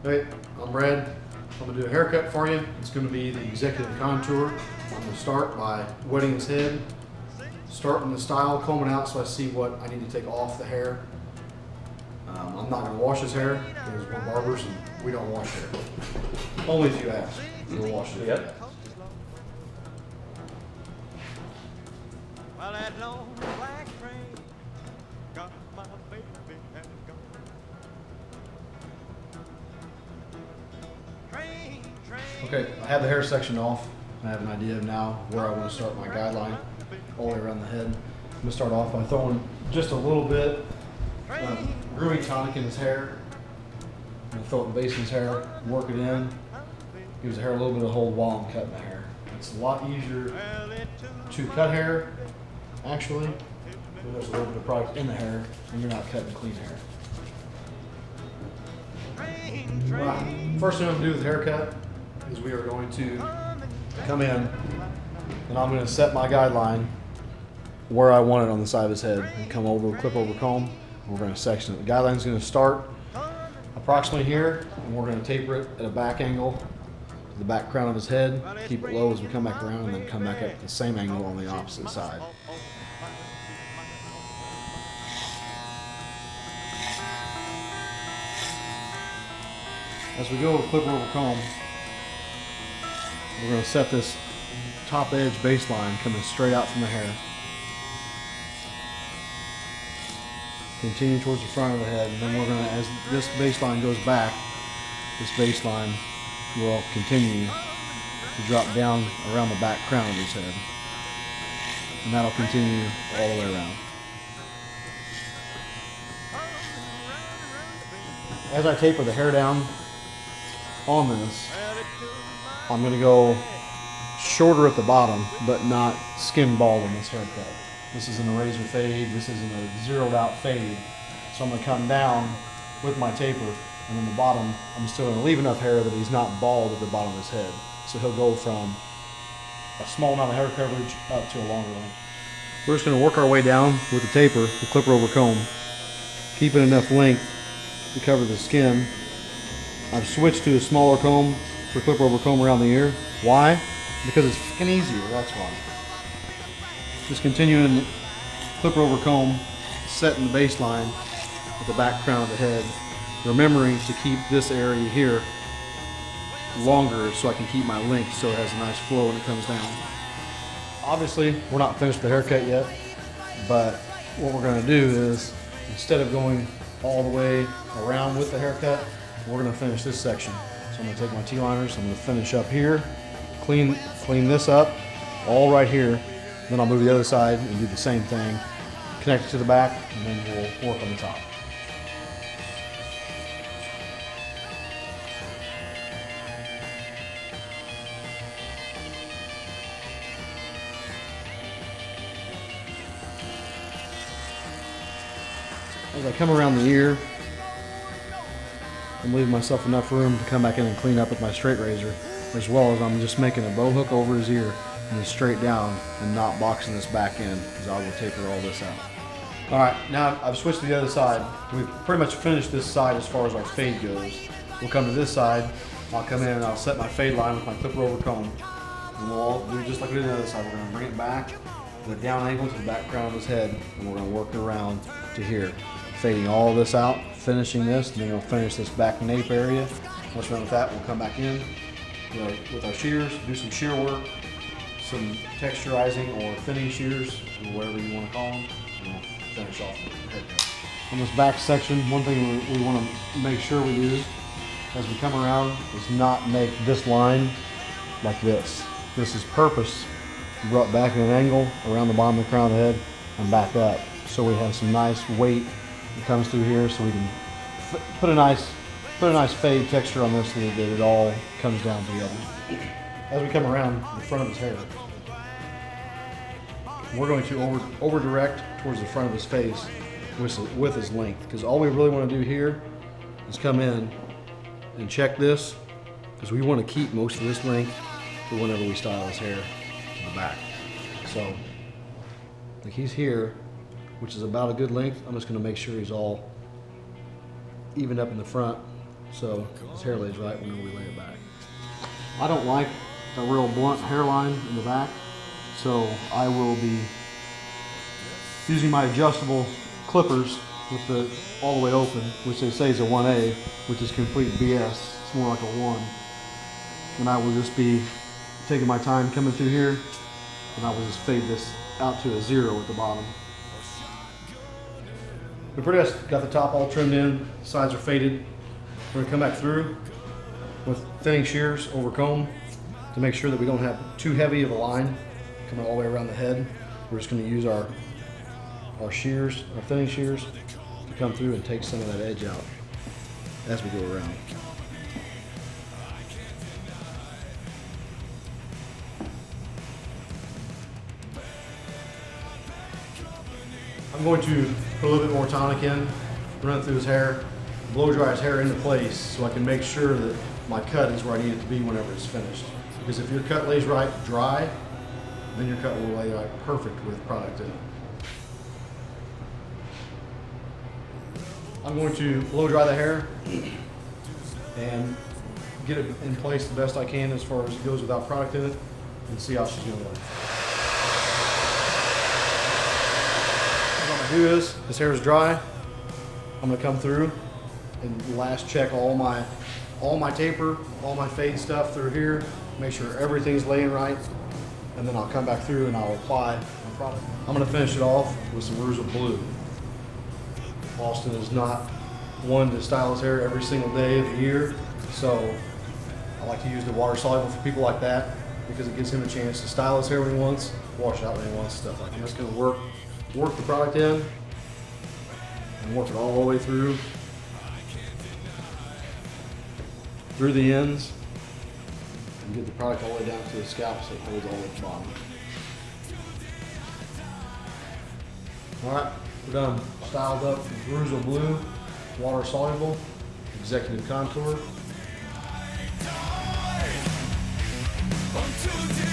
Hey, I'm Brad. I'm gonna do a haircut for you. It's gonna be the executive contour. I'm gonna start by wetting his head, starting the style, combing out so I see what I need to take off the hair. I'm not gonna wash his hair because we're barbers and we don't wash hair. Only if you ask. We'll wash it. Yep. Well, that long black train got my baby and gone. Train, train. Okay, I have the hair section off. I have an idea now where I want to start my guideline all the way around the head. I'm gonna start off by throwing just a little bit of grooming tonic in his hair. I'm gonna throw it in the base of his hair, work it in, gives the hair a little bit of hold while I'm cutting the hair. It's a lot easier to cut hair, actually, when there's a little bit of product in the hair and you're not cutting clean hair. Right. First thing I'm gonna do with the haircut is we are going to come in and I'm gonna set my guideline where I want it on the side of his head and come over, clip over comb, and we're gonna section it. The guideline's gonna start approximately here and we're gonna taper it at a back angle to the back crown of his head, keep it low as we come back around and then come back up at the same angle on the opposite side. As we go clip over comb, we're going to set this top edge baseline coming straight out from the hair. Continue towards the front of the head, and then we're going to, as this baseline goes back, this baseline will continue to drop down around the back crown of his head. And that'll continue all the way around. As I taper the hair down on this, I'm going to go shorter at the bottom, but not skin bald in this haircut. This isn't a razor fade, this isn't a zeroed out fade. So I'm going to come down with my taper, and then the bottom, I'm still going to leave enough hair that he's not bald at the bottom of his head. So he'll go from a small amount of hair coverage up to a longer length. We're just going to work our way down with the taper, the clipper over comb, keeping enough length to cover the skin. I've switched to a smaller comb for clipper over comb around the ear. Why? Because it's fucking easier, that's why. Just continuing clipper over comb, setting the baseline at the back crown of the head, remembering to keep this area here longer so I can keep my length so it has a nice flow when it comes down. Obviously, we're not finished the haircut yet, but what we're going to do is, instead of going all the way around with the haircut, we're going to finish this section. So I'm going to take my T-liners, I'm going to finish up here, clean this up, all right here, then I'll move to the other side and do the same thing, connect it to the back, and then we'll work on the top. As I come around the ear, I'm leaving myself enough room to come back in and clean up with my straight razor, as well as I'm just making a bow hook over his ear and then straight down and not boxing this back in, because I will taper all this out. Alright, now I've switched to the other side. We've pretty much finished this side as far as our fade goes. We'll come to this side, I'll come in and I'll set my fade line with my clipper over comb. And we'll all do just like we did on the other side. We're going to bring it back with a down angle to the back crown of his head, and we're going to work it around to here. Fading all this out, finishing this, and then we'll finish this back nape area. Once we're done with that, we'll come back in with our shears, do some shear work, some texturizing or thinning shears, or whatever you want to call them, and we'll finish off the haircut. On this back section, one thing we want to make sure we do as we come around is not make this line like this. This is purpose brought back at an angle around the bottom of the crown of the head and back up, so we have some nice weight that comes through here, so we can put a nice fade texture on this so that it all comes down together. As we come around the front of his hair, we're going to over direct towards the front of his face with his length, because all we really want to do here is come in and check this, because we want to keep most of this length for whenever we style his hair to the back. So, like he's here, which is about a good length. I'm just going to make sure he's all even up in the front so his hair lays right when we lay it back. I don't like a real blunt hairline in the back, so I will be using my adjustable clippers with the all the way open, which they say is a 1A, which is complete BS. It's more like a 1. And I will just be taking my time coming through here, and I will just fade this out to a 0 at the bottom. We pretty much got the top all trimmed in, sides are faded. We're gonna come back through with thinning shears over comb to make sure that we don't have too heavy of a line coming all the way around the head. We're just gonna use our shears, our thinning shears, to come through and take some of that edge out as we go around. I'm going to put a little bit more tonic in, run it through his hair, blow dry his hair into place so I can make sure that my cut is where I need it to be whenever it's finished. Because if your cut lays right dry, then your cut will lay right perfect with product in it. I'm going to blow dry the hair and get it in place the best I can as far as it goes without product in it, and see how she's going to look. What I'm going to do is, his hair is dry, I'm going to come through and last check all my taper, all my fade stuff through here, make sure everything's laying right, and then I'll come back through and I'll apply my product. I'm going to finish it off with some Reuzel blue. Austin is not one to style his hair every single day of the year, so I like to use the water soluble for people like that because it gives him a chance to style his hair when he wants, wash it out when he wants, stuff like that. I'm just going to work the product in and work it all the way through the ends and get the product all the way down to the scalp so it holds all the way at the bottom. All right, we're done. Styled up with Reuzel blue, water soluble, executive contour. Until